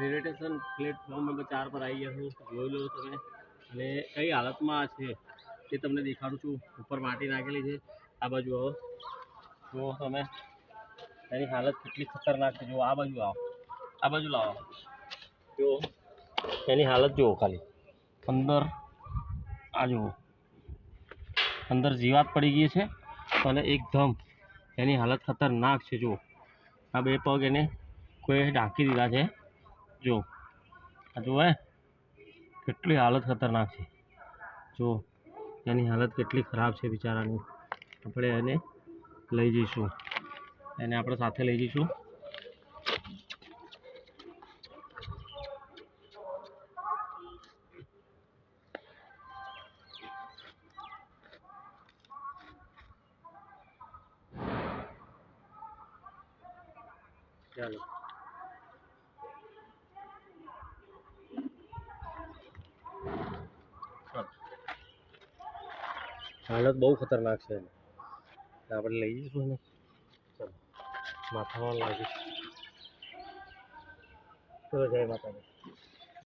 Railway platform number 4 પર આવી ગયા છું. જોઈ લો તમે, અને કઈ હાલતમાં છે તે તમને દેખાડું છું. ઉપર માટી નાખેલી છે. આ બાજુ આવો, જુઓ તમે એની હાલત કેટલી ખતરનાક છે. જુઓ, આ બાજુ આવો, આ બાજુ લાવો, જુઓ એની હાલત જુઓ. ખાલી અંદર આ જુઓ, અંદર જીવાત પડી ગઈ છે અને એકદમ એની હાલત ખતરનાક છે. જુઓ, આ બે પગ એને કોઈ ઢાંકી દીધા છે. જો આ જુઓ, કેટલી હાલત ખતરનાક છે. જો એની હાલત કેટલી ખરાબ છે બિચારાની. આપણે એને લઈ જઈશું, એને આપણે સાથે લઈ જઈશું. ચાલો, હાલત બહુ ખતરનાક છે. આપણે લઈ જઈશું ને. ચાલો, માથામાં લાગી. ચલો, જય માતાજી.